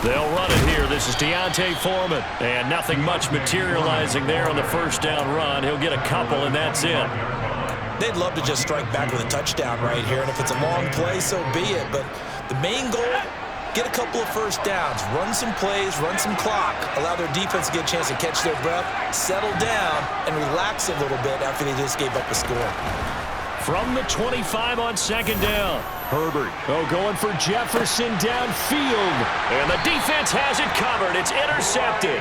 They'll run it here. This is Deontay Foreman. And nothing much materializing there on the first down run. He'll get a couple, and that's it. They'd love to just strike back with a touchdown right here, and if it's a long play, so be it. But the main goal, get a couple of first downs, run some plays, run some clock, allow their defense to get a chance to catch their breath, settle down, and relax a little bit after they just gave up a score. From the 25 on second down. Herbert going for Jefferson downfield. And the defense has it covered. It's intercepted.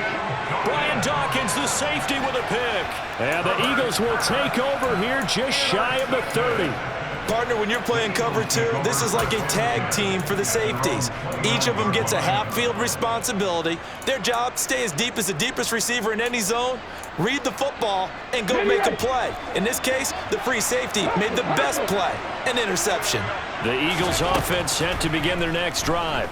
Brian Dawkins, the safety, with a pick. And the Eagles will take over here just shy of the 30. Partner, when you're playing cover two, this is like a tag team for the safeties. Each of them gets a half-field responsibility. Their job, stay as deep as the deepest receiver in any zone, read the football, and go make a play. In this case, the free safety made the best play, an interception. The Eagles offense set to begin their next drive.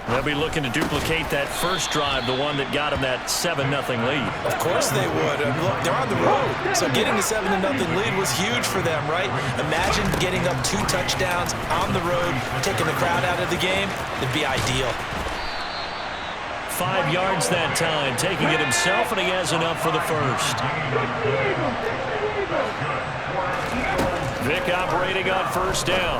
They'll be looking to duplicate that first drive, the one that got them that 7-0 lead. Of course they would. Look, they're on the road, so getting the 7-0 lead was huge for them, right? Imagine getting up 2 touchdowns on the road, taking the crowd out of the game. It'd be ideal. 5 yards that time, taking it himself, and he has enough for the first. Vick operating on first down.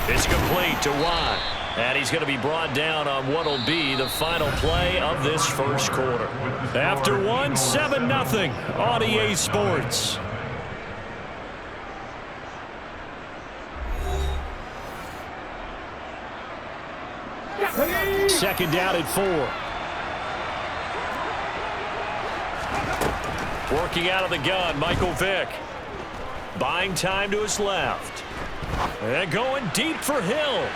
It's complete to Watt. And he's going to be brought down on what will be the final play of this first quarter. After 7-0 on EA Sports. Second down at 4. Working out of the gun, Michael Vick. Buying time to his left. And going deep for Hill.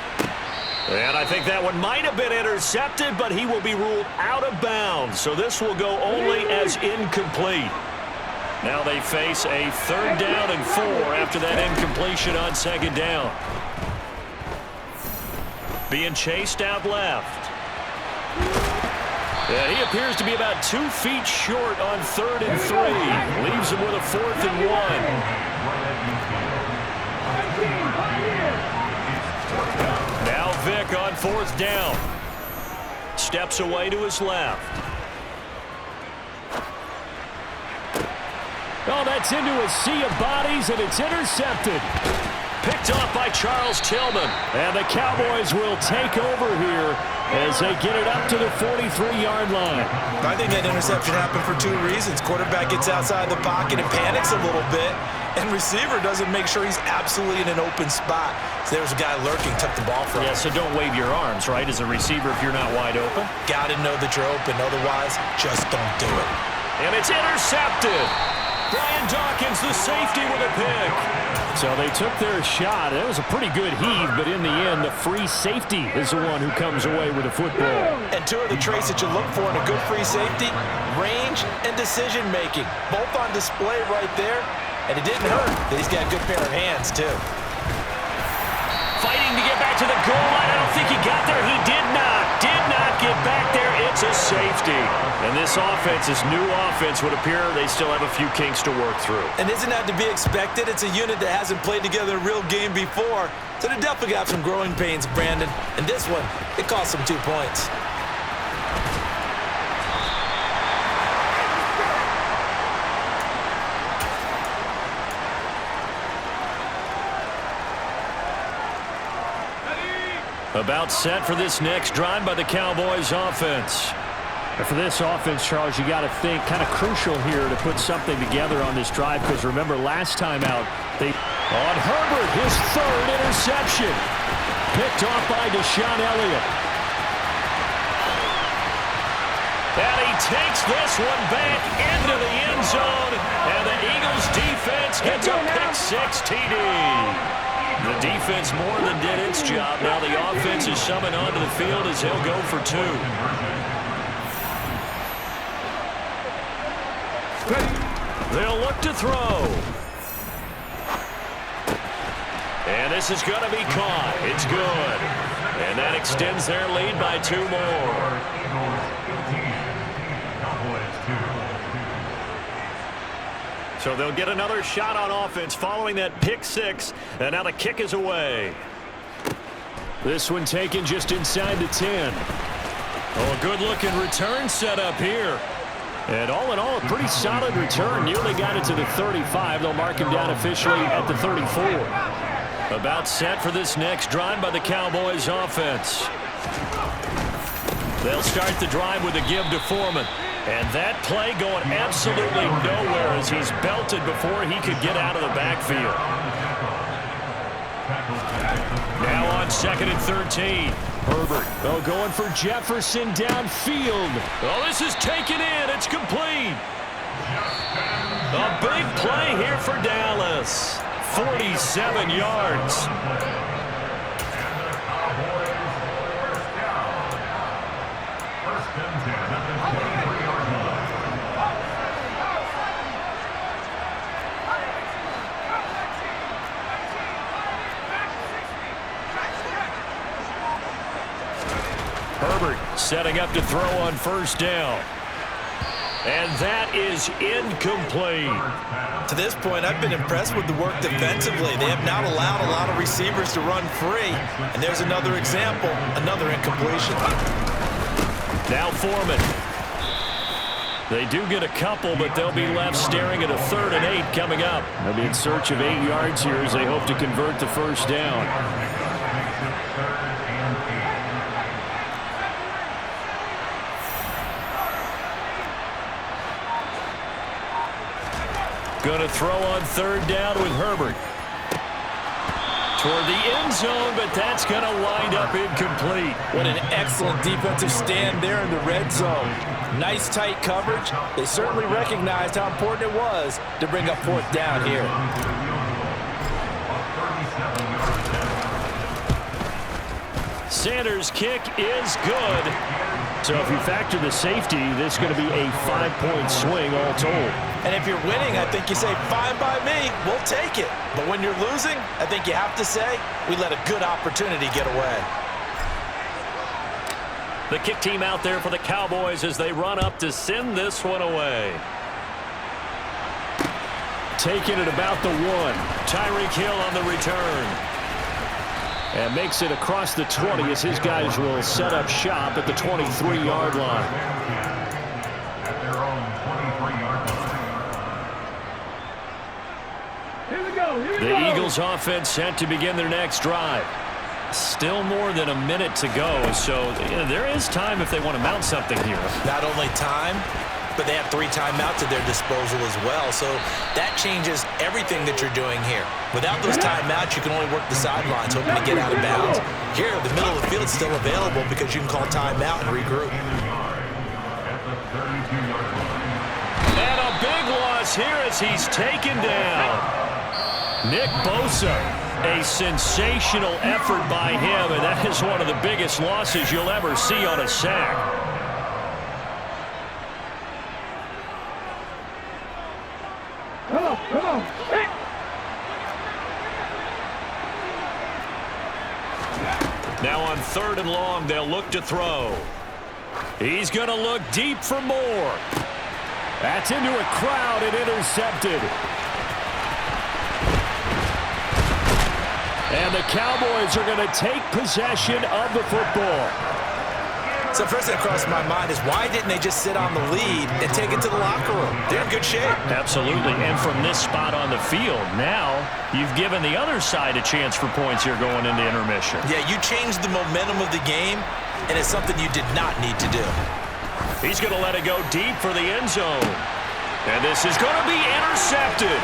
And I think that one might have been intercepted, but he will be ruled out of bounds. So this will go only as incomplete. Now they face a 3rd down and 4 after that incompletion on second down. Being chased out left. And he appears to be about 2 feet short on 3rd and 3. Leaves him with a 4th and 1. Now Vick on 4th down. Steps away to his left. Oh, that's into a sea of bodies, and it's intercepted. Picked off by Charles Tillman. And the Cowboys will take over here as they get it up to the 43-yard line. I think that interception happened for 2 reasons. Quarterback gets outside the pocket and panics a little bit, and receiver doesn't make sure he's absolutely in an open spot. So there's a guy lurking, took the ball from him. Yeah, so don't wave your arms, right, as a receiver if you're not wide open. Got to know that you're open. Otherwise, just don't do it. And it's intercepted. Brian Dawkins, the safety, with a pick. So they took their shot. That was a pretty good heave, but in the end, the free safety is the one who comes away with the football. And 2 of the traits that you look for in a good free safety, range and decision-making. Both on display right there, and it didn't hurt that he's got a good pair of hands, too. Fighting to get back to the goal line. I don't think he got there. He did not get back there. It's a safety. And this offense, this new offense, would appear they still have a few kinks to work through. And isn't that to be expected? It's a unit that hasn't played together a real game before. So they definitely got some growing pains, Brandon. And this one, it cost them 2 points. About set for this next drive by the Cowboys offense. And for this offense, Charles, you got to think kind of crucial here to put something together on this drive, because remember last time out, on Herbert, his 3rd interception. Picked off by Deshaun Elliott. And he takes this one back into the end zone, and the Eagles defense gets a pick-6 TD. The defense more than did its job. Now the offense is summoned onto the field as he'll go for 2. They'll look to throw. And this is going to be caught. It's good. And that extends their lead by 2 more. So they'll get another shot on offense following that pick-6. And now the kick is away. This one taken just inside the 10. Oh, a good-looking return set up here. And all in all, a pretty solid return. Nearly got it to the 35. They'll mark him down officially at the 34. About set for this next drive by the Cowboys offense. They'll start the drive with a give to Foreman. And that play going absolutely nowhere as he's belted before he could get out of the backfield. Now on 2nd and 13. Herbert, oh, going for Jefferson downfield. Oh, this is taken in. It's complete. A big play here for Dallas. 47 yards. Herbert setting up to throw on 1st down. And that is incomplete. To this point, I've been impressed with the work defensively. They have not allowed a lot of receivers to run free. And there's another example, another incompletion. Now Foreman. They do get a couple, but they'll be left staring at a 3rd and 8 coming up. They'll be in search of 8 yards here as they hope to convert the 1st down. Going to throw on 3rd down with Herbert. Toward the end zone, but that's going to wind up incomplete. What an excellent defensive stand there in the red zone. Nice tight coverage. They certainly recognized how important it was to bring up 4th down here. Sanders' kick is good. So if you factor the safety, this is going to be a 5-point swing all told. And if you're winning, I think you say, fine by me, we'll take it. But when you're losing, I think you have to say, we let a good opportunity get away. The kick team out there for the Cowboys as they run up to send this one away. Taking it about the 1. Tyreek Hill on the return. And makes it across the 20 as his guys will set up shop at the 23-yard line. The Eagles offense set to begin their next drive. Still more than a minute to go, so there is time if they want to mount something here. Not only time, but they have 3 timeouts at their disposal as well, so that changes everything that you're doing here. Without those timeouts, you can only work the sidelines, hoping to get out of bounds. Here, the middle of the field is still available because you can call timeout and regroup. And a big loss here as he's taken down. Nick Bosa, a sensational effort by him, and that is one of the biggest losses you'll ever see on a sack. Come on. Now on 3rd and long, they'll look to throw. He's going to look deep for more. That's into a crowd and intercepted. And the Cowboys are going to take possession of the football. So first thing that crossed my mind is why didn't they just sit on the lead and take it to the locker room? They're in good shape. Absolutely, and from this spot on the field, now you've given the other side a chance for points here going into intermission. Yeah, you changed the momentum of the game, and it's something you did not need to do. He's going to let it go deep for the end zone. And this is going to be intercepted.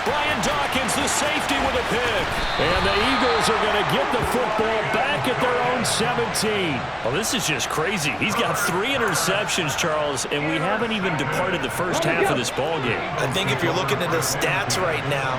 Brian Dawkins, the safety, with a pick. And the Eagles are going to get the football back at their own 17. Well, this is just crazy. He's got 3 interceptions, Charles, and we haven't even departed the first half of this ball game. I think if you're looking at the stats right now,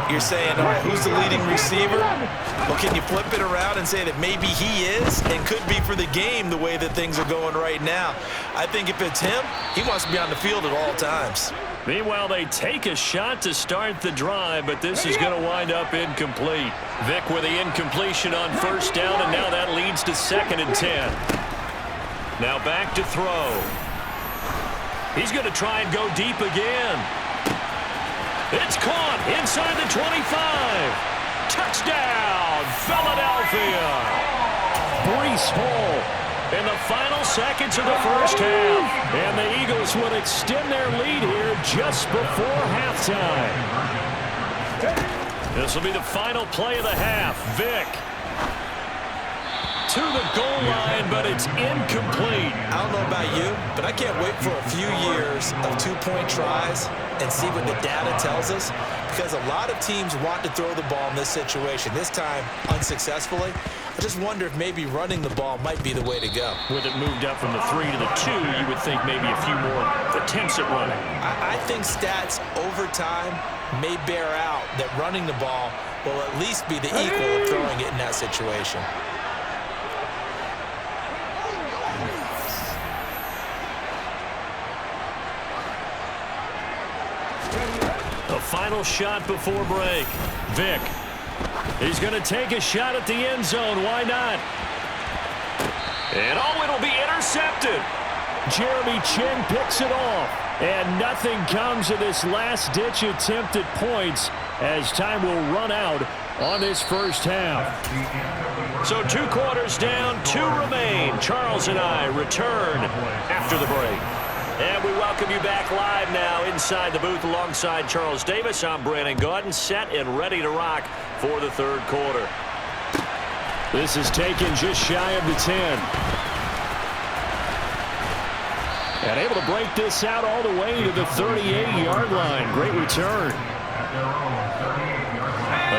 you're saying, all right, who's the leading receiver? Well, can you flip it around and say that maybe he is and could be for the game the way that things are going right now? I think if it's him, he wants to be on the field at all times. Meanwhile, they take a shot to start the drive, but this is going to wind up incomplete. Vick with the incompletion on 1st down, and now that leads to 2nd and 10. Now back to throw. He's going to try and go deep again. It's caught inside the 25. Touchdown, Philadelphia. Breece Hall In the final seconds of the first half. And the Eagles will extend their lead here just before halftime. This will be the final play of the half. Vick to the goal line, but it's incomplete. I don't know about you, but I can't wait for a few years of two-point tries and see what the data tells us, because a lot of teams want to throw the ball in this situation. This time, unsuccessfully. I just wonder if maybe running the ball might be the way to go. With it moved up from the 3 to the 2, you would think maybe a few more attempts at running. I think stats over time may bear out that running the ball will at least be the equal of throwing it in that situation. The final shot before break. Vick. He's going to take a shot at the end zone. Why not? And it'll be intercepted. Jeremy Chin picks it off. And nothing comes of this last-ditch attempt at points as time will run out on this first half. So 2 quarters down, 2 remain. Charles and I return after the break. And we welcome you back live now inside the booth alongside Charles Davis. I'm Brandon Gaudin, set and ready to rock for the third quarter. This is taken just shy of the 10. And able to break this out all the way to the 38-yard line. Great return.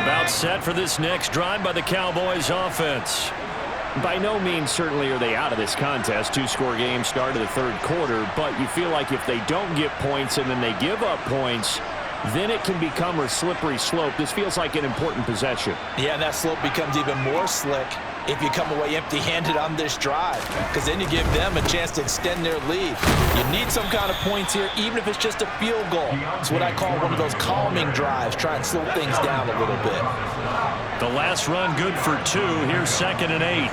About set for this next drive by the Cowboys offense. By no means certainly are they out of this contest. 2-score game start of the third quarter, but you feel like if they don't get points and then they give up points, then it can become a slippery slope. This feels like an important possession. Yeah, and that slope becomes even more slick if you come away empty-handed on this drive, because then you give them a chance to extend their lead. You need some kind of points here, even if it's just a field goal. It's what I call one of those calming drives. Try and slow things down a little bit. The last run good for 2. Here's 2nd and 8.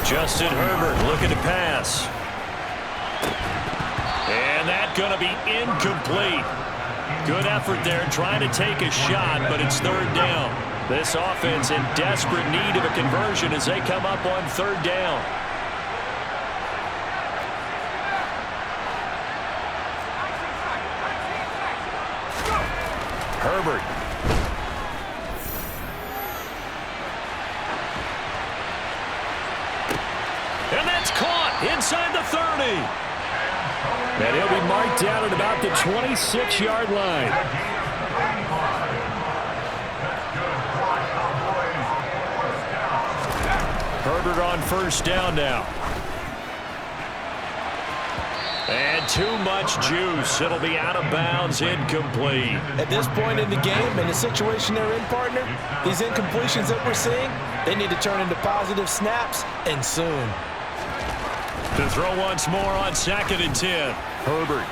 Justin Herbert looking to pass. And that's going to be incomplete. Good effort there trying to take a shot, but it's 3rd down. This offense in desperate need of a conversion as they come up on 3rd down. Herbert. And that's caught inside the 30. And he'll be marked down at about the 26-yard line. Herbert on 1st down now. And too much juice. It'll be out of bounds, incomplete. At this point in the game, in the situation they're in, partner, these incompletions that we're seeing, they need to turn into positive snaps, and soon. To throw once more on 2nd and 10. Herbert.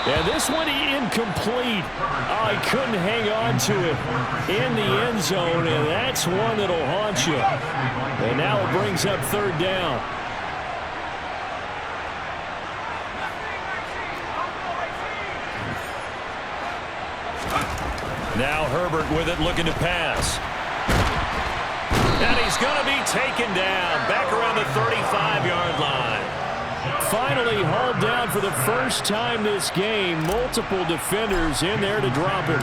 And this one incomplete. Oh, he couldn't hang on to it in the end zone, and that's one that'll haunt you. And now it brings up 3rd down. Now Herbert with it, looking to pass. And he's going to be taken down back around the 35-yard line. Finally hauled down for the first time this game. Multiple defenders in there to drop him.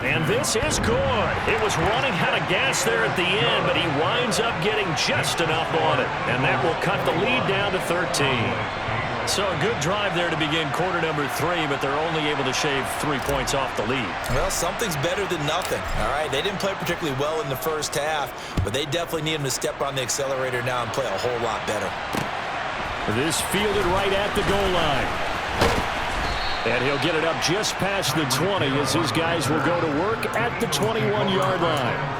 And this is good. It was running out of gas there at the end, but he winds up getting just enough on it. And that will cut the lead down to 13. So a good drive there to begin quarter number 3, but they're only able to shave 3 points off the lead. Well, something's better than nothing, all right? They didn't play particularly well in the first half, but they definitely need him to step on the accelerator now and play a whole lot better. This fielded right at the goal line. And he'll get it up just past the 20 as his guys will go to work at the 21-yard line.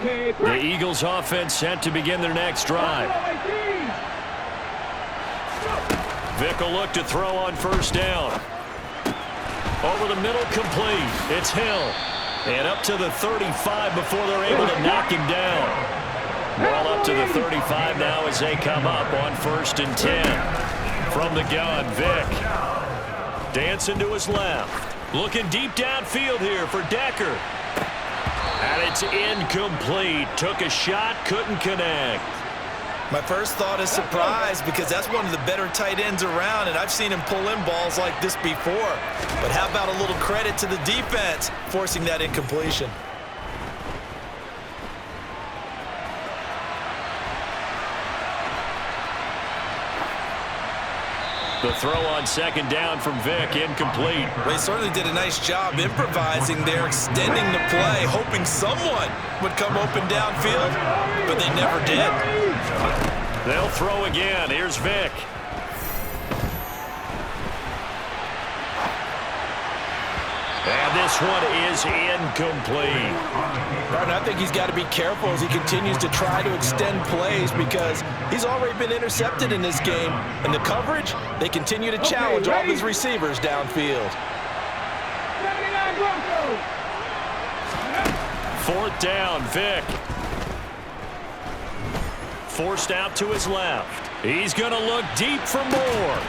The Eagles offense set to begin their next drive. Vick will look to throw on 1st down. Over the middle, complete. It's Hill. And up to the 35 before they're able to knock him down. Ball up to the 35 now as they come up on 1st and 10. From the gun, Vick. Dancing to his left. Looking deep downfield here for Decker. And it's incomplete. Took a shot, couldn't connect. My first thought is surprise because that's one of the better tight ends around, and I've seen him pull in balls like this before. But how about a little credit to the defense forcing that incompletion? The throw on second down from Vick, incomplete. They certainly did a nice job improvising there, extending the play, hoping someone would come open downfield, but they never did. They'll throw again. Here's Vick. And this one is incomplete. And I think he's got to be careful as he continues to try to extend plays because he's already been intercepted in this game. And the coverage, they continue to challenge all of his receivers downfield. Fourth down, Vick. Forced out to his left. He's going to look deep for more.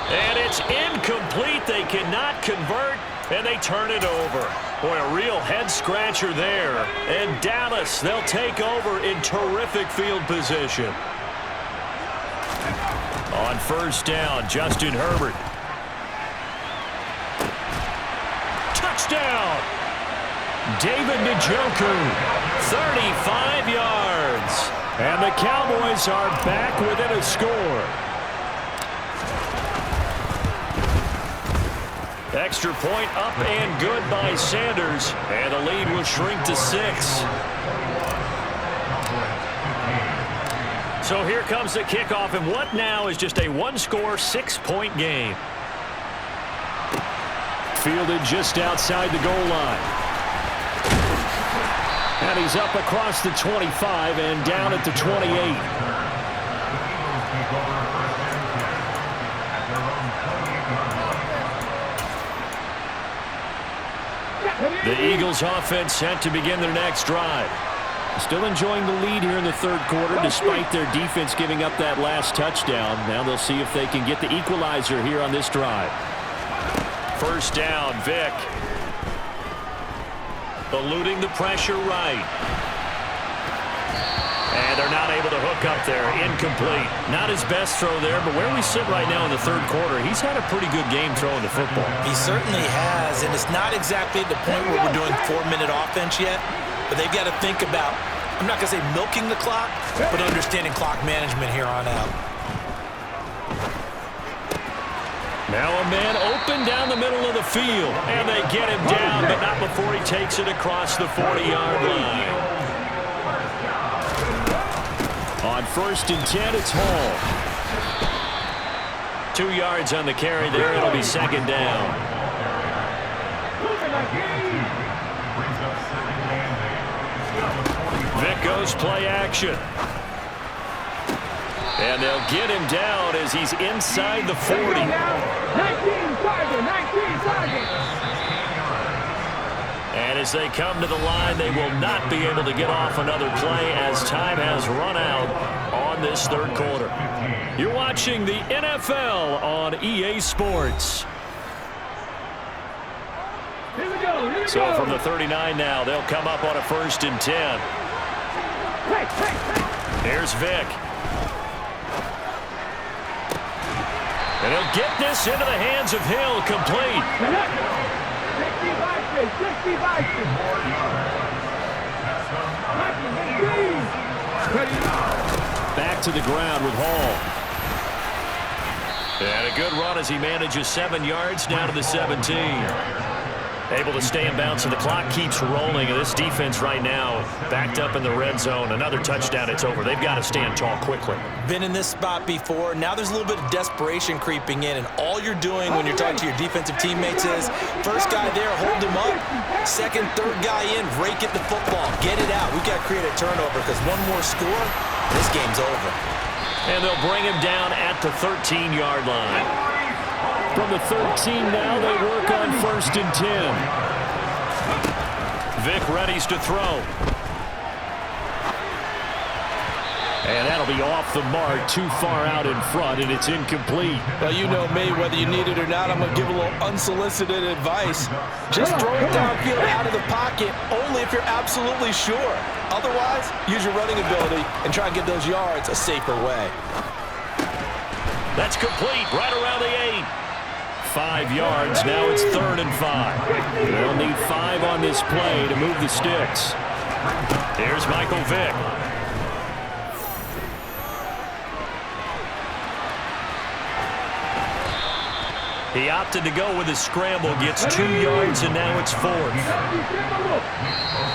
And it's incomplete. They cannot convert, and they turn it over. Boy, a real head-scratcher there. And Dallas, they'll take over in terrific field position. On first down, Justin Herbert. Touchdown! David Njoku, 35 yards. And the Cowboys are back within a score. Extra point up and good by Sanders. And the lead will shrink to 6. So here comes the kickoff, and what now is just a one-score, 6-point game. Fielded just outside the goal line. And he's up across the 25 and down at the 28. The Eagles offense set to begin their next drive. Still enjoying the lead here in the third quarter despite their defense giving up that last touchdown. Now they'll see if they can get the equalizer here on this drive. First down, Vick. Eluding the pressure right. And they're not able to hook up there. Incomplete. Not his best throw there, but where we sit right now in the third quarter, he's had a pretty good game throwing the football. He certainly has, and it's not exactly the point where we're doing 4-minute offense yet, but they've got to think about, I'm not going to say milking the clock, but understanding clock management here on out. Now a man open down the middle of the field, and they get him down, but not before he takes it across the 40-yard line. On first and 10, it's Hall. 2 yards on the carry there. It'll be second down. Vick goes play action. And they'll get him down as he's inside the 40. 19 target. And as they come to the line, they will not be able to get off another play as time has run out on this third quarter. You're watching the NFL on EA Sports. So from the 39 now, they'll come up on a first and 10. Here's Vick. And he'll get this into the hands of Hill, complete. Back to the ground with Hall. And a good run as he manages 7 yards down to the 17. Able to stay in bounds, and the clock keeps rolling. And this defense right now backed up in the red zone. Another touchdown, it's over. They've got to stand tall quickly. Been in this spot before. Now there's a little bit of desperation creeping in, and all you're doing when you're talking to your defensive teammates is first guy there, hold him up. Second, third guy in, rake at the football. Get it out. We've got to create a turnover because one more score, this game's over. And they'll bring him down at the 13-yard line. From the 13 now, they work on first and 10. Vick readies to throw. And that'll be off the mark, too far out in front, and it's incomplete. Well, you know me, whether you need it or not, I'm going to give a little unsolicited advice. Just throw it downfield out of the pocket, only if you're absolutely sure. Otherwise, use your running ability and try and get those yards a safer way. That's complete, right around the 8. 5 yards, now it's 3rd and 5. They'll need 5 on this play to move the sticks. Here's Michael Vick. He opted to go with a scramble, gets 2 yards, and now it's 4th.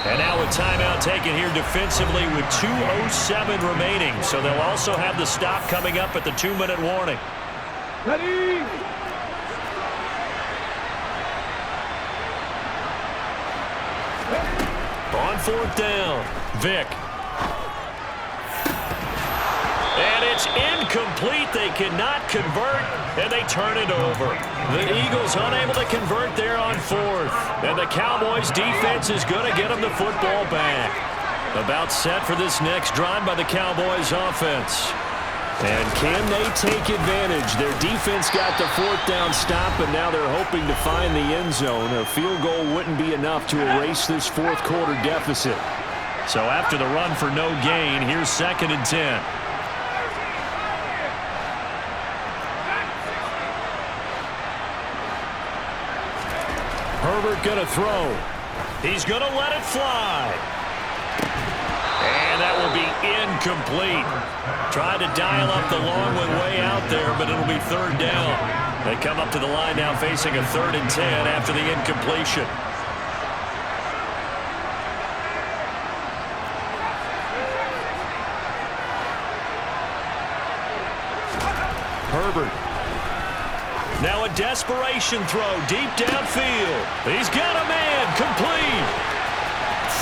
And now a timeout taken here defensively with 2:07 remaining. So they'll also have the stop coming up at the 2-minute warning. Ready? On 4th down, Vick. And it's incomplete. They cannot convert, and they turn it over. The Eagles unable to convert there on 4th. And the Cowboys defense is going to get them the football back. About set for this next drive by the Cowboys offense. And can they take advantage? Their defense got the 4th down stop, and now they're hoping to find the end zone. A field goal wouldn't be enough to erase this 4th quarter deficit. So after the run for no gain, here's 2nd and 10. Herbert going to throw. He's going to let it fly. And that will be incomplete. Tried to dial up the long one way out there, but it'll be 3rd down. They come up to the line now facing a 3rd and 10 after the incompletion. Herbert. Now a desperation throw deep downfield. He's got a man. Complete.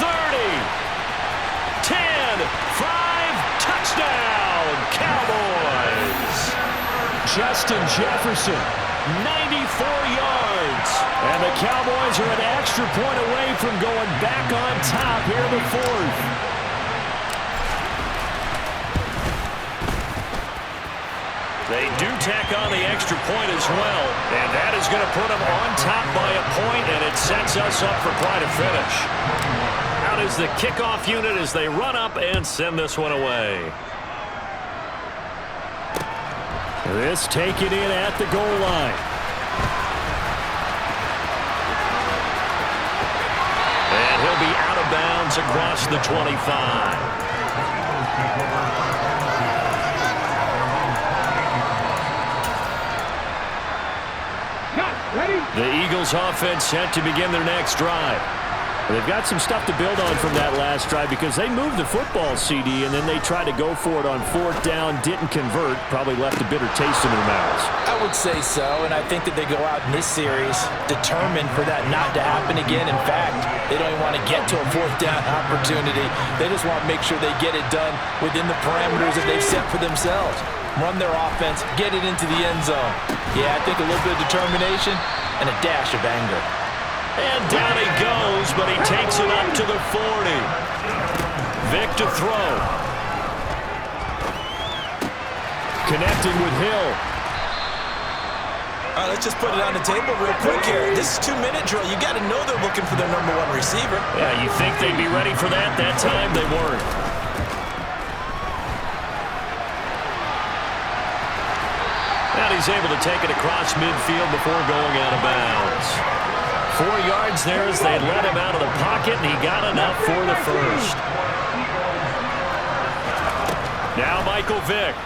30. 10. 5. Touchdown. Cowboys. Justin Jefferson. 94 yards. And the Cowboys are an extra point away from going back on top here in the 4th. They do tack on the extra point as well, and that is going to put them on top by a point, and it sets us up for quite a finish. Out is the kickoff unit as they run up and send this one away. This taken in at the goal line. And he'll be out of bounds across the 25. The Eagles offense set to begin their next drive. They've got some stuff to build on from that last drive because they moved the football, CD, and then they tried to go for it on 4th down, didn't convert, probably left a bitter taste in their mouths. I would say so, and I think that they go out in this series determined for that not to happen again. In fact, they don't even want to get to a 4th down opportunity. They just want to make sure they get it done within the parameters that they've set for themselves. Run their offense, get it into the end zone. Yeah, I think a little bit of determination and a dash of anger. And down he goes, but he takes it up to the 40. Vick to throw. Connecting with Hill. All right, let's just put it on the table real quick here. This is 2-minute drill. You got to know they're looking for their number 1 receiver. Yeah, you think they'd be ready for that? That time they weren't. And he's able to take it across midfield before going out of bounds. 4 yards there as they let him out of the pocket, and he got enough for the first. Now Michael Vick.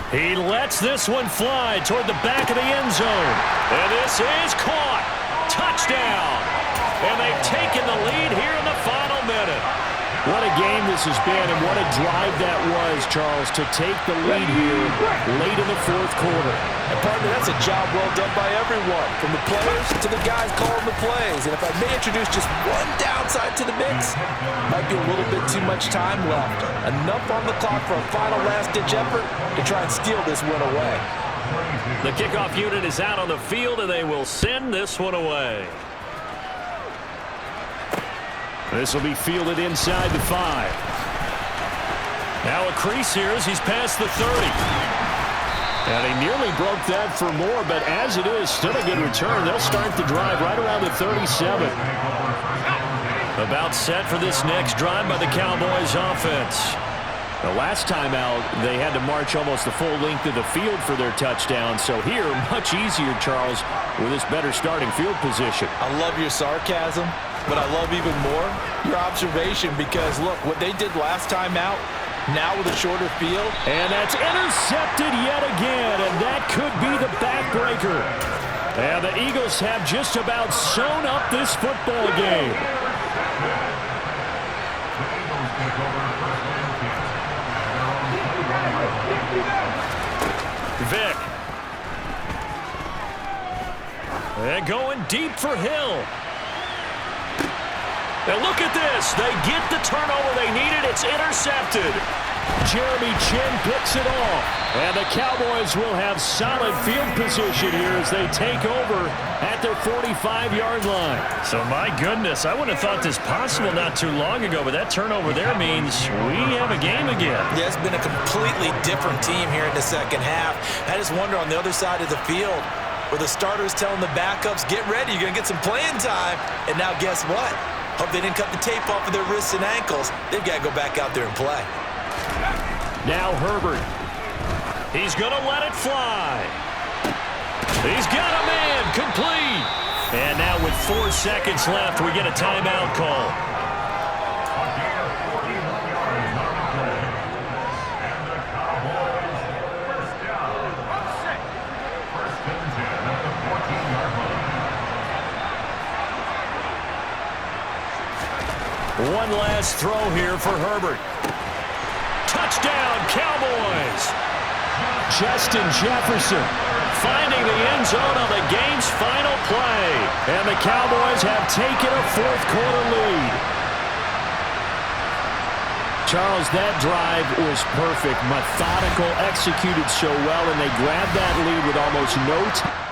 He lets this one fly toward the back of the end zone. And this is caught. Touchdown. And they've taken the lead here in the final minute. What a game this has been, and what a drive that was, Charles, to take the lead here late in the 4th quarter. And partner, that's a job well done by everyone, from the players to the guys calling the plays. And if I may introduce just one downside to the mix, might be a little bit too much time left. Enough on the clock for a final last-ditch effort to try and steal this win away. The kickoff unit is out on the field, and they will send this one away. This will be fielded inside the 5. Now a crease here as he's past the 30. And he nearly broke that for more, but as it is, still a good return. They'll start the drive right around the 37. About set for this next drive by the Cowboys offense. The last time out, they had to march almost the full length of the field for their touchdown. So here, much easier, Charles, with this better starting field position. I love your sarcasm, but I love even more your observation because, look, what they did last time out, now with a shorter field. And that's intercepted yet again, and that could be the backbreaker. And the Eagles have just about sewn up this football game. Vick. And going deep for Hill. And look at this. They get the turnover they needed. It's intercepted. Jeremy Chin picks it off. And the Cowboys will have solid field position here as they take over at their 45-yard line. So, my goodness, I wouldn't have thought this possible not too long ago, but that turnover there means we have a game again. Yeah, it's been a completely different team here in the second half. I just wonder on the other side of the field where the starters telling the backups, get ready, you're going to get some playing time. And now guess what? Hope they didn't cut the tape off of their wrists and ankles. They've got to go back out there and play. Now Herbert. He's going to let it fly. He's got a man complete. And now with 4 seconds left, we get a timeout call. One last throw here for Herbert. Touchdown, Cowboys! Justin Jefferson finding the end zone on the game's final play. And the Cowboys have taken a fourth-quarter lead. Charles, that drive was perfect, methodical, executed so well, and they grabbed that lead with almost no time.